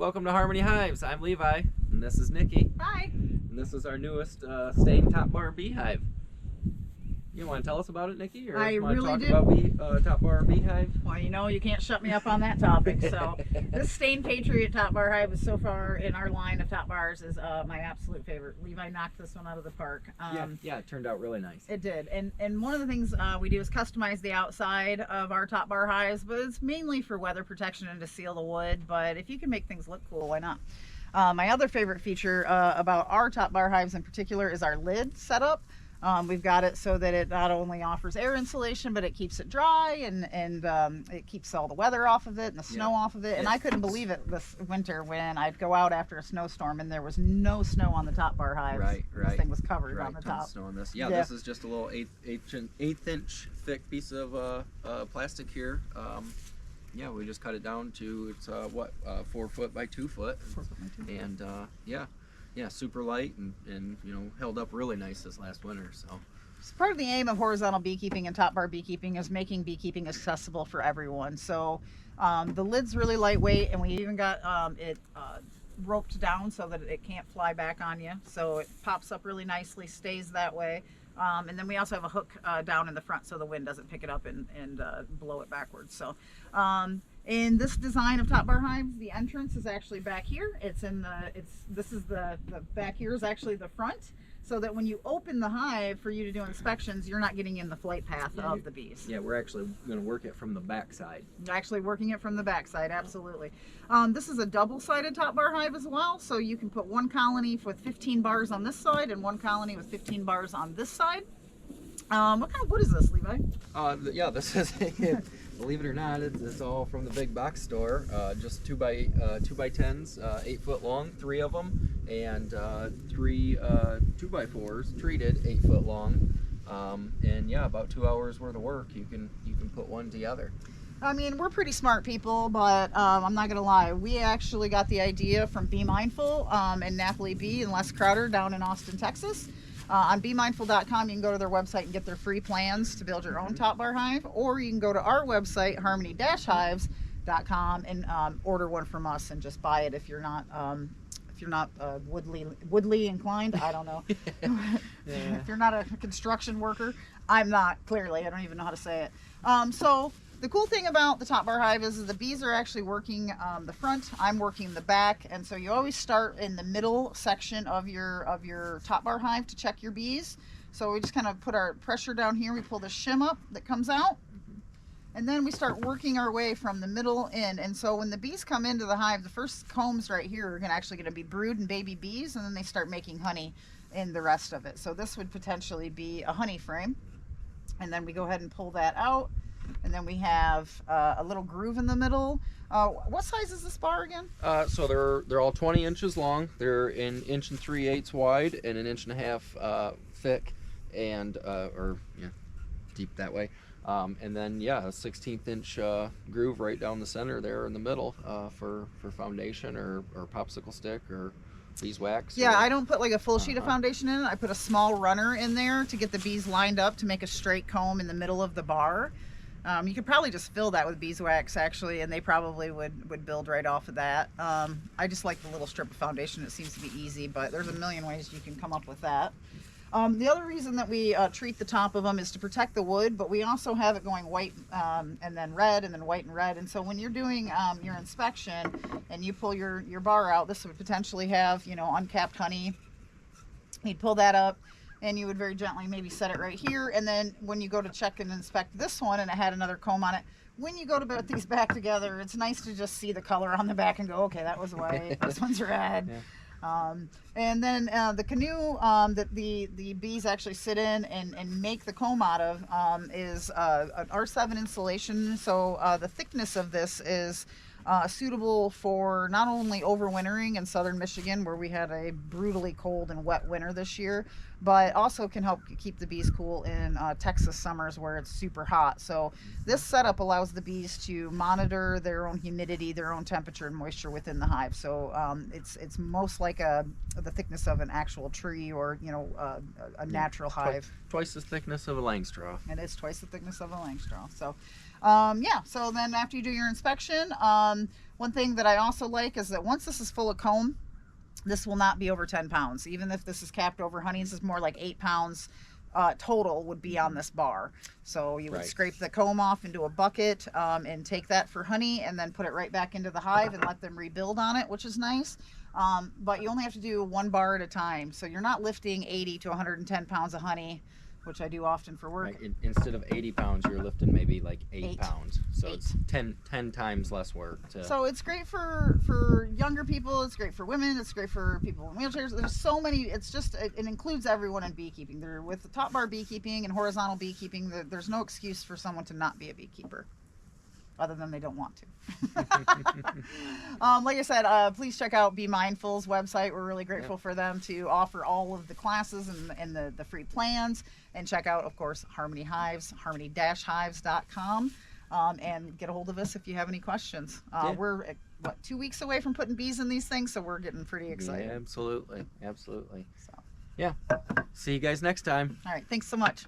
Welcome to Harmony Hives. I'm Levi, and this is Nikki. Hi. And this is our newest stained top bar beehive. You want to tell us about it, Nikki? Or I want really to do. talk about top bar beehive? Well, you know, you can't shut me up on that topic. So this stained Patriot top bar hive is so far in our line of top bars is my absolute favorite. Levi knocked this one out of the park. Yeah, it turned out really nice. It did. And one of the things we do is customize the outside of our top bar hives, but it's mainly for weather protection and to seal the wood. But if you can make things look cool, why not? My other favorite feature about our top bar hives in particular is our lid setup. We've got it so that it not only offers air insulation, but it keeps it dry and it keeps all the weather off of it and the snow off of it. And I couldn't believe it this winter when I'd go out after a snowstorm and there was no snow on the top bar hives. Right. This thing was covered on the top. Snow on this. Yeah, this is just a little eighth inch thick piece of plastic here. Yeah, we just cut it down to it's 4 foot by 2 foot, and yeah, super light and you know, held up really nice this last winter. So part of the aim of horizontal beekeeping and top bar beekeeping is making beekeeping accessible for everyone. So the lid's really lightweight, and we even got it roped down so that it can't fly back on you. So it pops up really nicely, stays that way. And then we also have a hook down in the front so the wind doesn't pick it up and blow it backwards. So in this design of top bar hives, the entrance is actually back here. The back here is actually the front, so that when you open the hive for you to do inspections, you're not getting in the flight path of the bees. yeah, we're actually going to work it from the back side. Actually working it from the back side, absolutely. This is a double-sided top bar hive as well, so you can put one colony with 15 bars on this side and one colony with 15 bars on this side. What kind of wood is this, Levi? Yeah, this is believe it or not, it's all from the big box store. Just 2 by 10s, 8 foot long, 3 of them, and 3 2 by 4s treated 8 foot long. And yeah, about 2 hours worth of work. You can put one together. I mean, we're pretty smart people, but I'm not gonna lie. We actually got the idea from Be Mindful and Nathalie B. and Les Crowder down in Austin, Texas. On BeMindful.com, you can go to their website and get their free plans to build your own top bar hive, or you can go to our website, harmony-hives.com, and order one from us and just buy it if you're not woodly inclined. I don't know. If you're not a construction worker, I'm not. Clearly, I don't even know how to say it. So the cool thing about the top bar hive is the bees are actually working the front. I'm working the back, and so you always start in the middle section of your top bar hive to check your bees. So we just kind of put our pressure down here. We pull the shim up that comes out, and then we start working our way from the middle in. And so when the bees come into the hive, the first combs right here are actually going to be brood and baby bees, and then they start making honey in the rest of it. So this would potentially be a honey frame, and then we go ahead and pull that out. And then we have a little groove in the middle. What size is this bar again? So they're all 20 inches long. They're an 1 3/8 wide and an 1.5 thick, and deep that way. And then a 16th inch groove right down the center there in the middle for foundation or popsicle stick or beeswax. Yeah, I don't put like a full sheet of foundation in it. I put a small runner in there to get the bees lined up to make a straight comb in the middle of the bar. You could probably just fill that with beeswax actually, and they probably would build right off of that. I just like the little strip of foundation. It seems to be easy, but there's a million ways you can come up with that. The other reason that we treat the top of them is to protect the wood, but we also have it going white and then red and then white and red. And so when you're doing your inspection and you pull your bar out, this would potentially have, uncapped honey. You'd pull that up, and you would very gently maybe set it right here. And then when you go to check and inspect this one and it had another comb on it, when you go to put these back together, it's nice to just see the color on the back and go, okay, that was white, this one's red. Yeah. And then the canoe that the bees actually sit in and make the comb out of is an R7 insulation. So the thickness of this is suitable for not only overwintering in southern Michigan, where we had a brutally cold and wet winter this year, but also can help keep the bees cool in Texas summers where it's super hot. So this setup allows the bees to monitor their own humidity, their own temperature and moisture within the hive. So it's most like the thickness of an actual tree, or a natural hive. Twice the thickness of a lang straw. It is twice the thickness of a lang straw. So Yeah, so then after you do your inspection, one thing that I also like is that once this is full of comb, this will not be over 10 pounds. Even if this is capped over honey, this is more like 8 pounds total would be on this bar. So you would scrape the comb off into a bucket and take that for honey and then put it right back into the hive and let them rebuild on it, which is nice. But you only have to do 1 bar at a time. So you're not lifting 80 to 110 pounds of honey, which I do often for work. Right. Instead of 80 pounds, you're lifting maybe like 8 pounds. So 8. it's 10 times less work. So it's great for younger people. It's great for women. It's great for people in wheelchairs. There's so many. It's just, it includes everyone in beekeeping. With the top bar beekeeping and horizontal beekeeping, there's no excuse for someone to not be a beekeeper, other than they don't want to. Like I said, please check out Be Mindful's website. We're really grateful for them to offer all of the classes and the free plans. And check out, of course, Harmony Hives, harmony-hives.com. And get a hold of us if you have any questions. We're, 2 weeks away from putting bees in these things, so we're getting pretty excited. Yeah, absolutely. Absolutely. So. Yeah. See you guys next time. All right. Thanks so much.